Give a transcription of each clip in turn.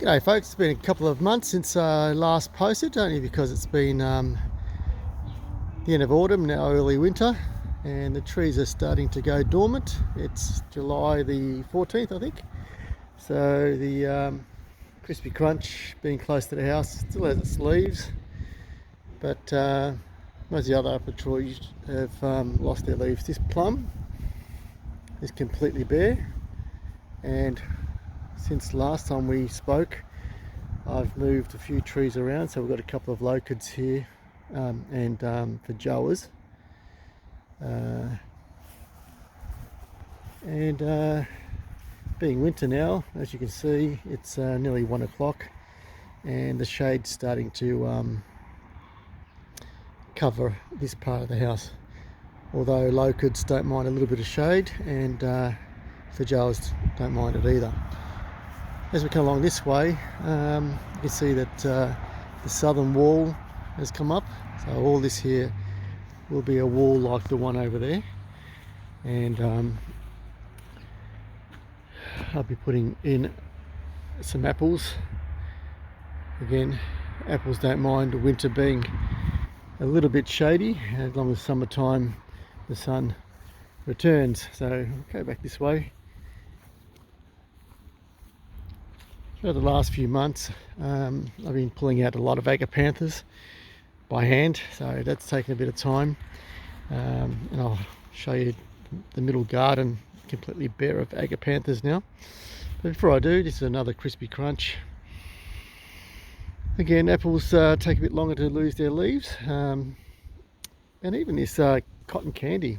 G'day folks, it's been a couple of months since I last posted, only because it's been the end of autumn, now early winter, and the trees are starting to go dormant. It's July the 14th, I think. So the Crispy Crunch, being close to the house, still has its leaves, but most of the other upper trees have lost their leaves. This plum is completely bare, and since last time we spoke, I've moved a few trees around, so we've got a couple of locusts here and feijoas. Being winter now, as you can see, it's nearly 1 o'clock and the shade's starting to cover this part of the house. Although locusts don't mind a little bit of shade, and feijoas don't mind it either. As we come along this way, you can see that the southern wall has come up. So all this here will be a wall like the one over there. And I'll be putting in some apples. Again, apples don't mind winter being a little bit shady, as long as summertime the sun returns. So go back this way. Over the last few months, I've been pulling out a lot of agapanthus by hand, so that's taken a bit of time. And I'll show you the middle garden completely bare of agapanthus now. But before I do, this is another Crispy Crunch. Again, apples take a bit longer to lose their leaves, and even this cotton candy.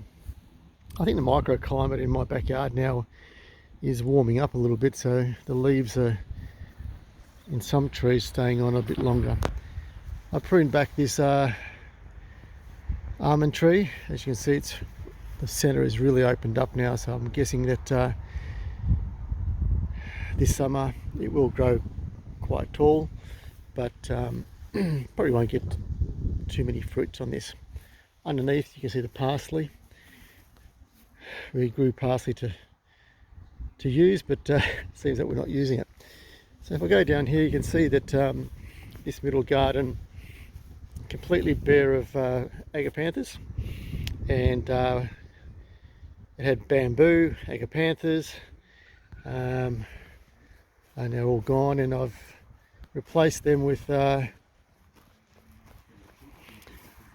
I think the microclimate in my backyard now is warming up a little bit, so the leaves are in some trees staying on a bit longer. I pruned back this almond tree. As you can see, the center is really opened up now, so I'm guessing that this summer it will grow quite tall, but probably won't get too many fruits on this. Underneath you can see the parsley. We grew parsley to use, but it seems that we're not using it. So if I go down here, you can see that this middle garden completely bare of agapanthus, and it had bamboo, agapanthus, and they're all gone, and I've replaced them with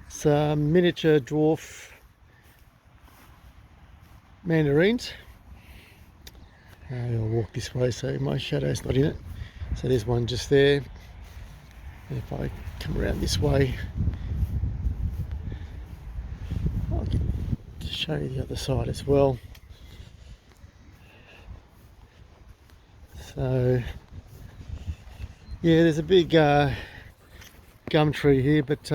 some miniature dwarf mandarins. I'll walk this way so my shadow's not in it. So there's one just there. And if I come around this way, I'll get to show you the other side as well. So yeah, there's a big gum tree here, but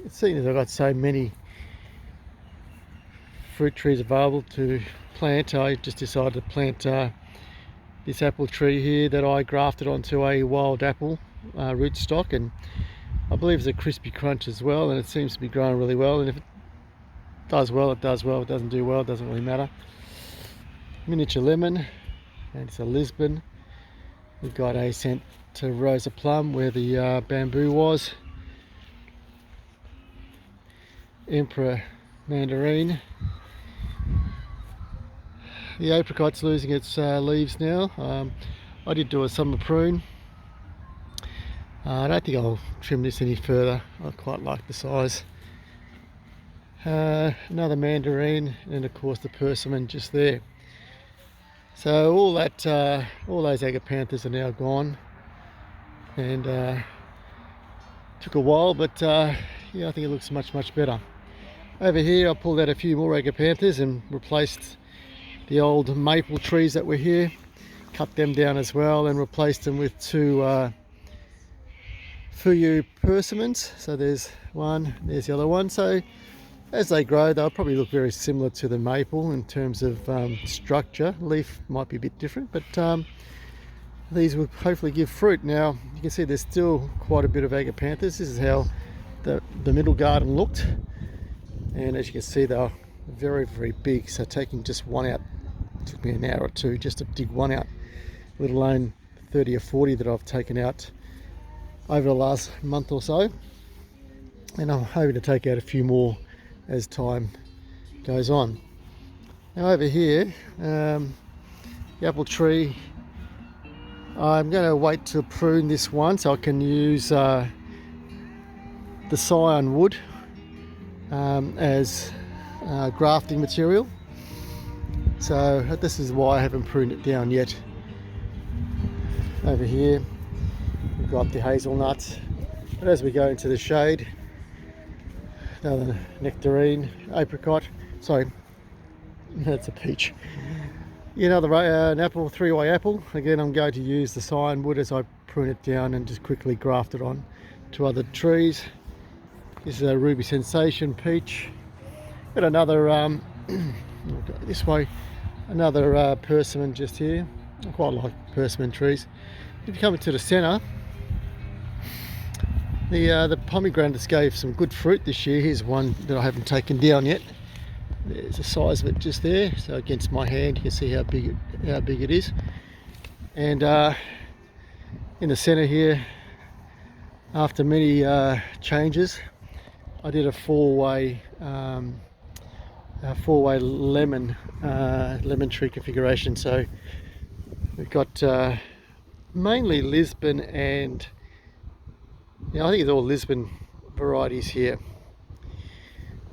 seeing as I've got so many fruit trees available to plant, I just decided to plant this apple tree here that I grafted onto a wild apple rootstock, and I believe it's a Crispy Crunch as well, and it seems to be growing really well. And if it does well, it does well. If it doesn't do well, it doesn't really matter. Miniature lemon, and it's a Lisbon. We've got a Santa Rosa plum where the bamboo was. Emperor mandarin. The apricot's losing its leaves now. I did do a summer prune. I don't think I'll trim this any further. I quite like the size. Another mandarin, and of course the persimmon just there. So all those agapanthus are now gone, and took a while, but yeah, I think it looks much better. Over here I pulled out a few more agapanthus and replaced the old maple trees that were here, cut them down as well, and replaced them with two Fuyu persimmons. So there's one, there's the other one. So as they grow, they'll probably look very similar to the maple in terms of structure. Leaf might be a bit different, but these will hopefully give fruit. Now you can see there's still quite a bit of agapanthus. This is how the middle garden looked, and as you can see, they're very big. So taking just one out took me an hour or two just to dig one out, let alone 30 or 40 that I've taken out over the last month or so, and I'm hoping to take out a few more as time goes on. Now over here, the apple tree, I'm going to wait to prune this one so I can use the scion wood as grafting material. So this is why I haven't pruned it down yet. Over here we've got the hazelnuts, but as we go into the shade, another nectarine, apricot, sorry, that's a peach. Another an apple, 3-way apple. Again, I'm going to use the scion wood as I prune it down and just quickly graft it on to other trees. This is a Ruby Sensation peach. Got another, I'll go this way, another persimmon just here. I quite like persimmon trees. If you come into the centre, the pomegranates gave some good fruit this year. Here's one that I haven't taken down yet. There's the size of it just there. So against my hand, you can see how big it is. And in the centre here, after many changes, I did a four-way lemon tree configuration. So we've got mainly Lisbon and I think it's all Lisbon varieties here.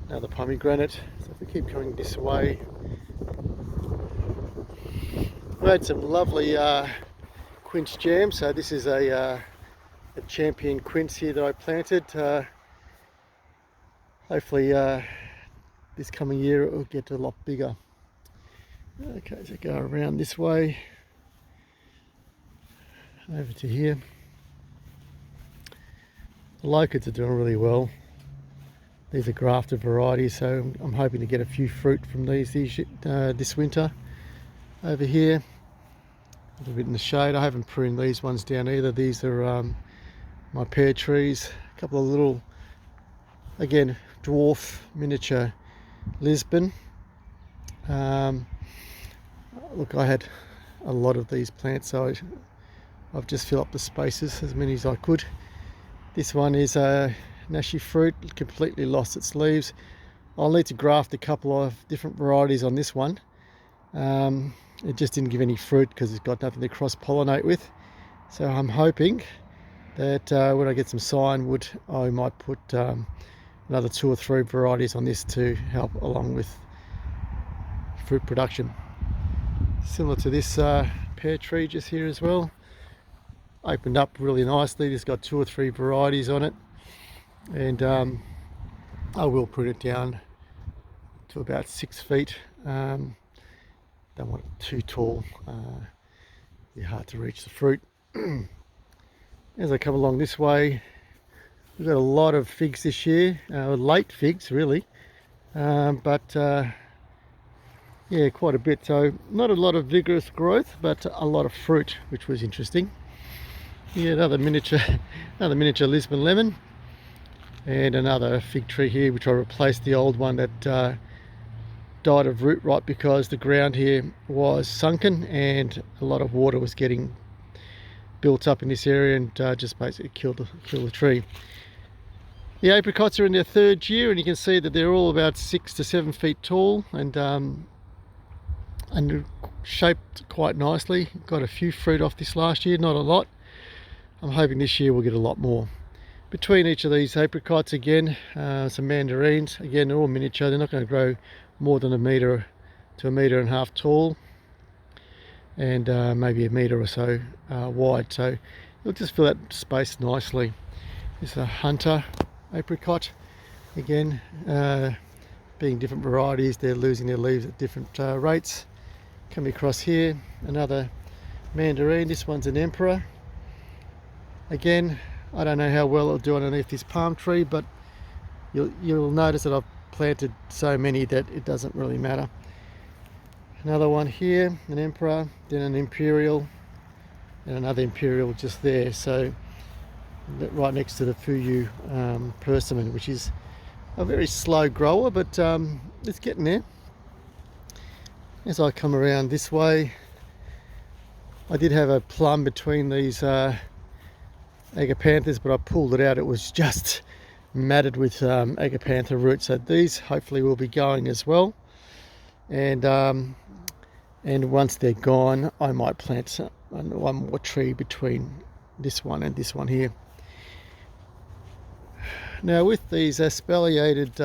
Another pomegranate. So if we keep coming this way, we had some lovely quince jam. So this is a champion quince here that I planted. Hopefully this coming year it will get a lot bigger. Okay, so go around this way over to here. The locusts are doing really well. These are grafted varieties, so I'm hoping to get a few fruit from these this winter. Over here, a little bit in the shade. I haven't pruned these ones down either. These are my pear trees. A couple of little, again, dwarf miniature Lisbon. Look, I had a lot of these plants, so I've just filled up the spaces as many as I could. This one is a Nashi fruit, completely lost its leaves. I'll need to graft a couple of different varieties on this one. It just didn't give any fruit because it's got nothing to cross-pollinate with. So I'm hoping that when I get some scion wood, I might put another 2 or 3 varieties on this to help along with fruit production. Similar to this pear tree just here as well. Opened up really nicely. It's got 2 or 3 varieties on it, and I will prune it down to about 6 feet. Don't want it too tall. Be hard to reach the fruit. As I come along this way, we've got a lot of figs this year, late figs really, but yeah, quite a bit. So not a lot of vigorous growth, but a lot of fruit, which was interesting. Yeah, another miniature Lisbon lemon, and another fig tree here, which I replaced the old one that died of root rot because the ground here was sunken and a lot of water was getting built up in this area and just basically killed the tree. The apricots are in their 3rd year, and you can see that they're all about 6 to 7 feet tall and shaped quite nicely. Got a few fruit off this last year, not a lot. I'm hoping this year we'll get a lot more. Between each of these apricots, again, some mandarins. Again, they're all miniature. They're not going to grow more than 1 metre to 1.5 metres tall, and maybe 1 metre or so wide. So it'll just fill that space nicely. This is a hunter apricot. Again, being different varieties, they're losing their leaves at different rates. Coming across here, another mandarin. This one's an emperor. Again, I don't know how well it'll do underneath this palm tree, but you'll notice that I've planted so many that it doesn't really matter. Another one here, an emperor, then an imperial, and another imperial just there. So right next to the Fuyu persimmon, which is a very slow grower, but it's getting there. As I come around this way, I did have a plum between these agapanthus, but I pulled it out. It was just matted with agapantha roots. So these hopefully will be going as well. And once they're gone, I might plant one more tree between this one and this one here. Now with these espaliated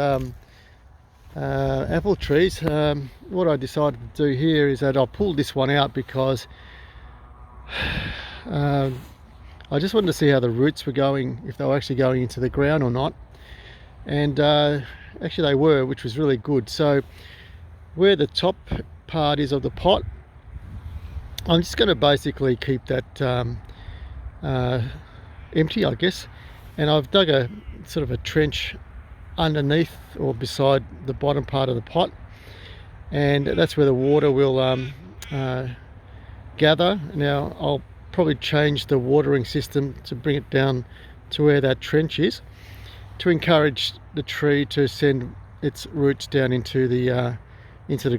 apple trees, what I decided to do here is that I'll pull this one out because I just wanted to see how the roots were going, if they were actually going into the ground or not. And actually they were, which was really good. So where the top part is of the pot, I'm just going to basically keep that empty, I guess. And I've dug a sort of a trench underneath or beside the bottom part of the pot, and that's where the water will gather. Now I'll probably change the watering system to bring it down to where that trench is, to encourage the tree to send its roots down into the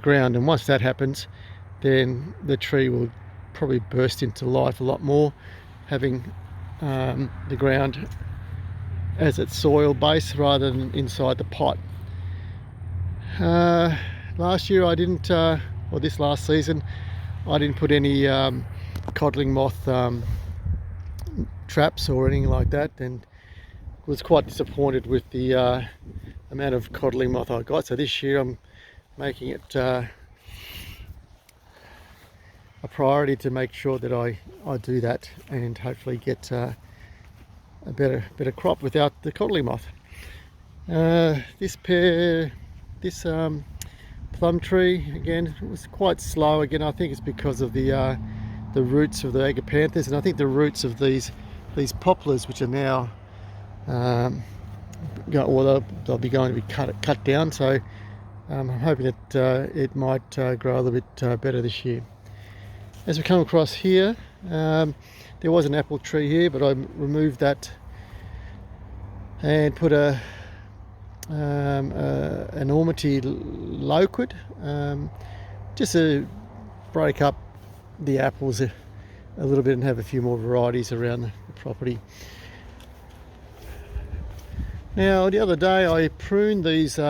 ground. And once that happens, then the tree will probably burst into life a lot more, having the ground as its soil base rather than inside the pot. Last year I didn't, or this last season, I didn't put any codling moth traps or anything like that, and was quite disappointed with the amount of codling moth I got. So this year I'm making it a priority to make sure that I do that and hopefully get a better crop without the codling moth. This plum tree again was quite slow. Again, I think it's because of the roots of the agapanthus, and I think the roots of these poplars, which are now they'll be going to be cut down. So I'm hoping that it might grow a little bit better this year. As we come across here, there was an apple tree here, but I removed that and put an Ormity loquid, just to break up the apples a little bit and have a few more varieties around the property. Now the other day I pruned these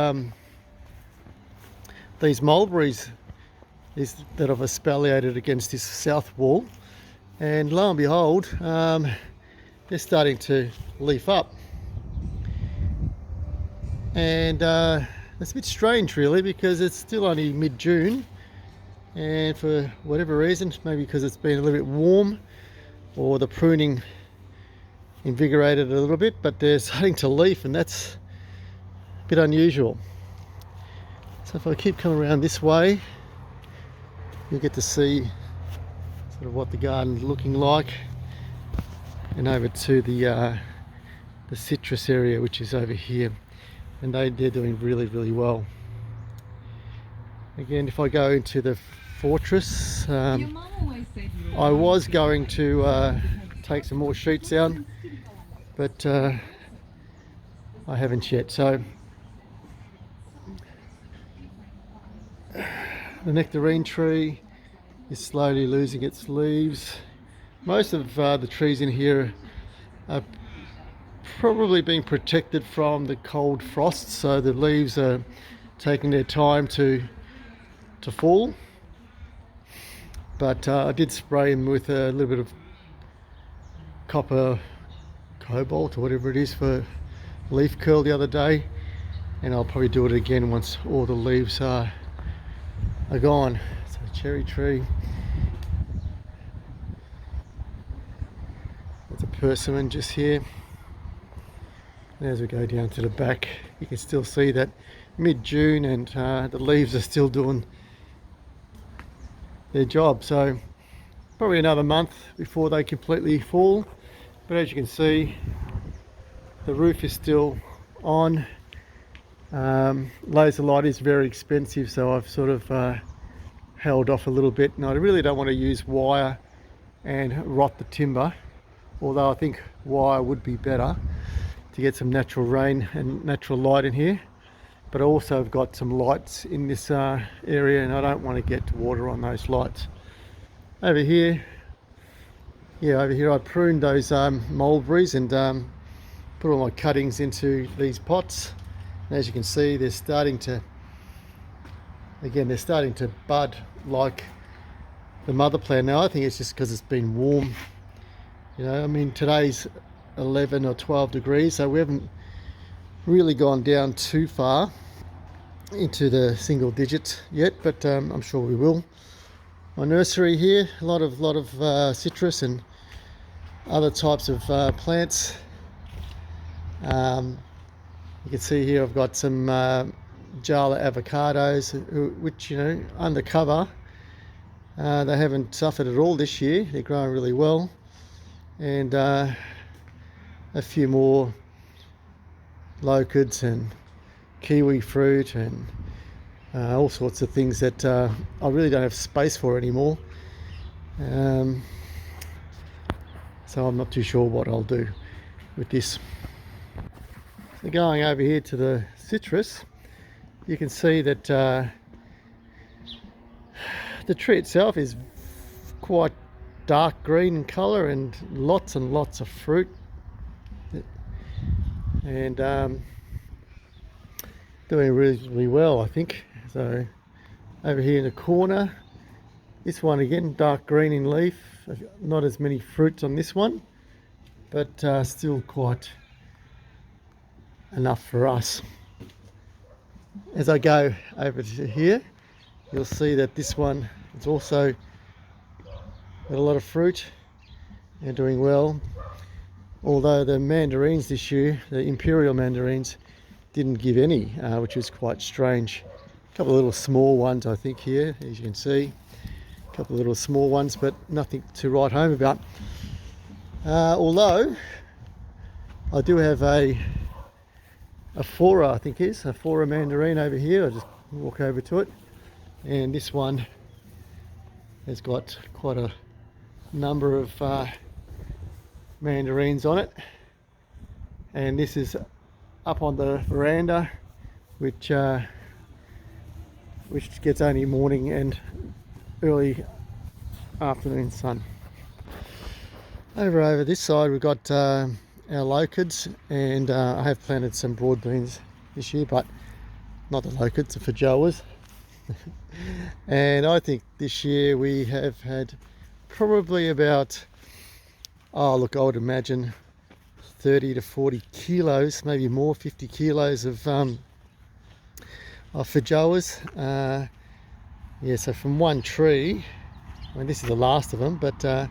mulberries that I've espaliated against this south wall, and lo and behold, they're starting to leaf up. And it's a bit strange really, because it's still only mid-June, and for whatever reason, maybe because it's been a little bit warm or the pruning invigorated it a little bit, but they're starting to leaf, and that's a bit unusual. So if I keep coming around this way, you'll get to see sort of what the garden's looking like, and over to the citrus area, which is over here, and they're doing really well. Again, if I go into the fortress, I was going to take some more shoots down, but I haven't yet. So the nectarine tree is slowly losing its leaves. Most of the trees in here are probably being protected from the cold frosts, so the leaves are taking their time to fall. But I did spray them with a little bit of copper cobalt or whatever it is for leaf curl the other day, and I'll probably do it again once all the leaves are gone. So cherry tree, there's a persimmon just here, and as we go down to the back, you can still see that mid-June, and the leaves are still doing their job. So probably another month before they completely fall, but as you can see, the roof is still on. Laser light is very expensive, so I've sort of held off a little bit, and I really don't want to use wire and rot the timber, although I think wire would be better to get some natural rain and natural light in here. But I also have got some lights in this area, and I don't want to get water on those lights. Over here yeah, over here I pruned those mulberries and put all my cuttings into these pots. And as you can see, they're starting to bud like the mother plant. Now I think it's just because it's been warm. You know, I mean, today's 11 or 12 degrees, so we haven't really gone down too far into the single digits yet, but I'm sure we will. My nursery here, a lot of citrus and other types of plants. You can see here I've got some Jala avocados, which, you know, undercover, they haven't suffered at all this year. They're growing really well. And a few more locusts and kiwi fruit and all sorts of things that I really don't have space for anymore. So I'm not too sure what I'll do with this. So going over here to the citrus, you can see that the tree itself is quite dark green in colour and lots of fruit, and doing reasonably well, I think. So over here in the corner, this one again, dark green in leaf, not as many fruits on this one, but still quite enough for us. As I go over to here, you'll see that this one is also got a lot of fruit and doing well, although the mandarins this year, the imperial mandarins, didn't give any, which was quite strange. A couple of little small ones, I think, here, as you can see, a couple of little small ones, but nothing to write home about. Although I do have a Fora, I think it is, a Fora mandarin over here. I'll just walk over to it, and this one has got quite a number of mandarins on it, and this is up on the veranda, which gets only morning and early afternoon sun. Over this side we've got our locusts, and I have planted some broad beans this year, but not the locusts, the feijoas. And I think this year we have had probably about, I would imagine 30 to 40 kilos, maybe more, 50 kilos of feijoas. Yeah, so from one tree, I mean, this is the last of them, but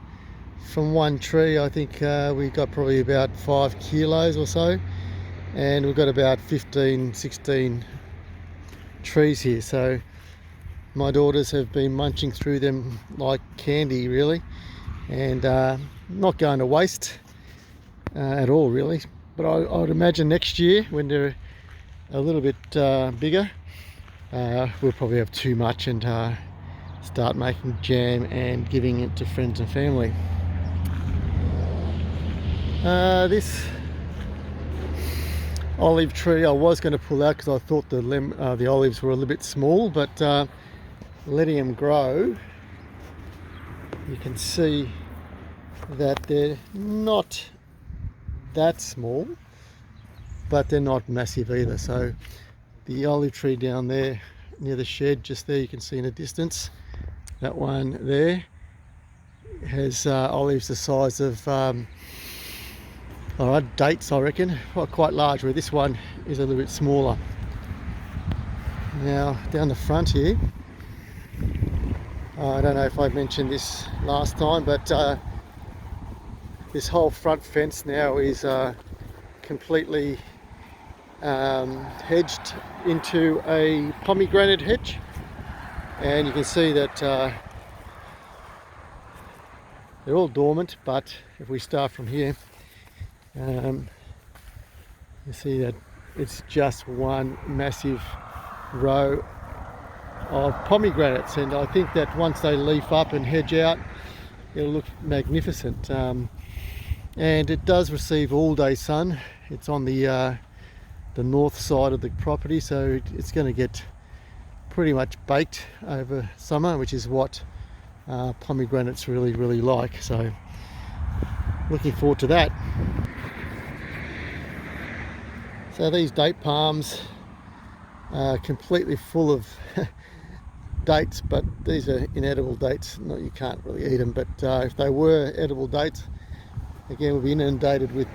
from one tree I think we got probably about 5 kilos or so, and we've got about 15, 16 trees here. So my daughters have been munching through them like candy, really, and not going to waste at all, really. But I would imagine next year, when they're a little bit bigger, we'll probably have too much and start making jam and giving it to friends and family. This olive tree I was going to pull out because I thought the olives were a little bit small, but letting them grow, you can see that they're not that small, but they're not massive either. So the olive tree down there near the shed, just there, you can see in the distance, that one there has olives the size of dates, I reckon, quite large, where this one is a little bit smaller. Now down the front here, I don't know if I mentioned this last time, but this whole front fence now is completely hedged into a pomegranate hedge, and you can see that they're all dormant, but if we start from here, you see that it's just one massive row of pomegranates, and I think that once they leaf up and hedge out, it'll look magnificent. And it does receive all day sun. It's on the north side of the property, so it's going to get pretty much baked over summer, which is what pomegranates really like. So looking forward to that. So these date palms are completely full of dates, but these are inedible dates. No, you can't really eat them, but if they were edible dates, again, we'll be inundated with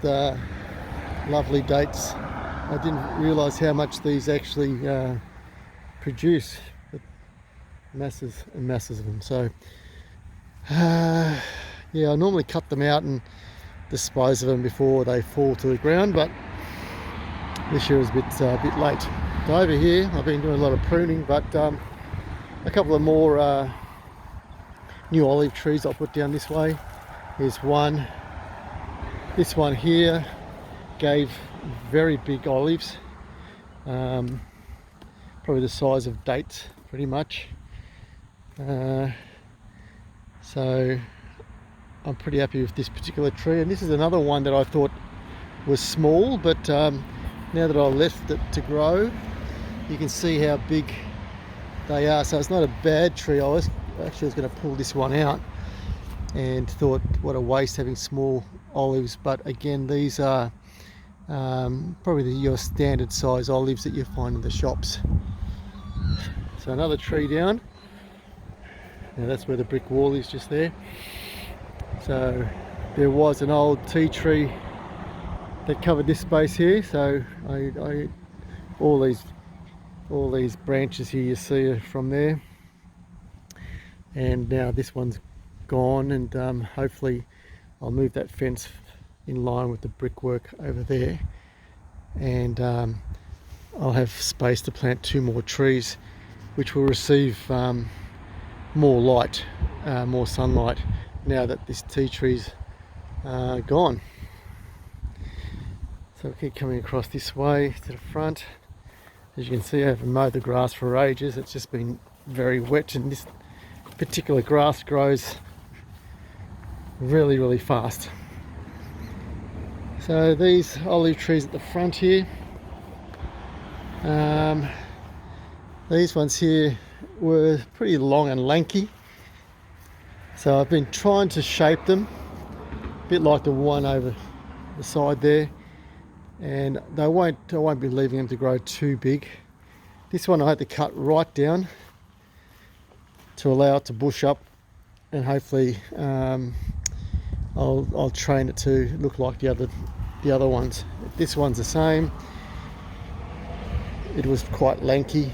lovely dates. I didn't realise how much these actually produce, but masses and masses of them. So yeah, I normally cut them out and dispose of them before they fall to the ground, but this year is a bit late. So over here I've been doing a lot of pruning, but a couple of more new olive trees I'll put down this way. Here's one. This one here gave very big olives, probably the size of dates pretty much. So I'm pretty happy with this particular tree, and this is another one that I thought was small, but now that I left it to grow, you can see how big they are. So it's not a bad tree. I was going to pull this one out and thought what a waste having small olives, but again, these are probably your standard size olives that you find in the shops. So another tree down. Now that's where the brick wall is, just there. So there was an old tea tree that covered this space here, so all these branches here you see are from there, and now this one's gone, and hopefully I'll move that fence in line with the brickwork over there, and I'll have space to plant 2 more trees which will receive more light, more sunlight, now that this tea tree's gone. So we'll keep coming across this way to the front. As you can see, I haven't mowed the grass for ages. It's just been very wet, and this particular grass grows really, really fast. So these olive trees at the front here, these ones here were pretty long and lanky, so I've been trying to shape them a bit like the one over the side there, and I won't be leaving them to grow too big. This one I had to cut right down to allow it to bush up, and hopefully I'll train it to look like the other ones. This one's the same. It was quite lanky,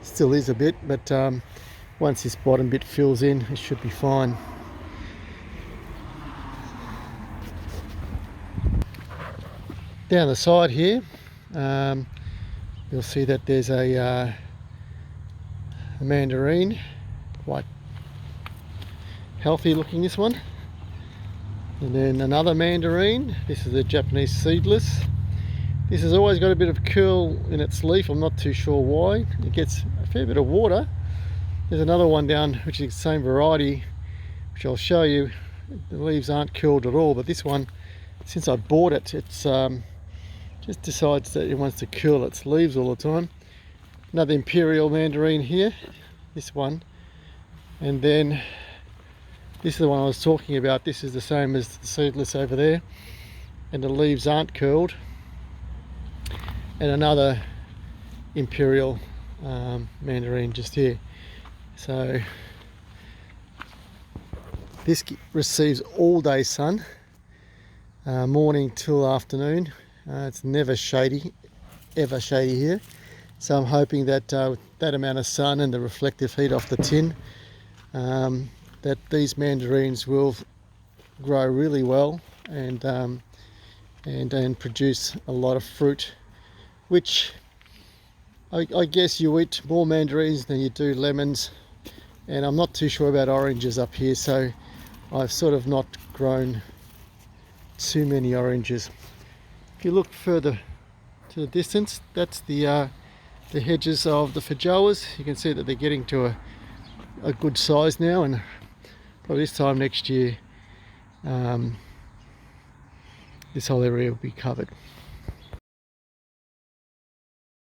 still is a bit, but once this bottom bit fills in, it should be fine. Down the side here, you'll see that there's a mandarin, quite healthy looking, this one. And then another mandarin. This is a Japanese seedless. This has always got a bit of curl in its leaf. I'm not too sure why. It gets a fair bit of water. There's another one down which is the same variety, which I'll show you. The leaves aren't curled at all, but this one, since I bought it, it's just decides that it wants to curl its leaves all the time. Another imperial mandarin here, this one. And then this is the one I was talking about. This is the same as the seedless over there, and the leaves aren't curled. And another imperial mandarin just here. So this receives all day sun, morning till afternoon. It's never shady, ever shady here. So I'm hoping that with that amount of sun and the reflective heat off the tin, that these mandarins will grow really well and produce a lot of fruit, which I guess you eat more mandarins than you do lemons, and I'm not too sure about oranges up here, so I've sort of not grown too many oranges. If you look further to the distance, that's the hedges of the feijoas. You can see that they're getting to a good size now, and probably this time next year this whole area will be covered.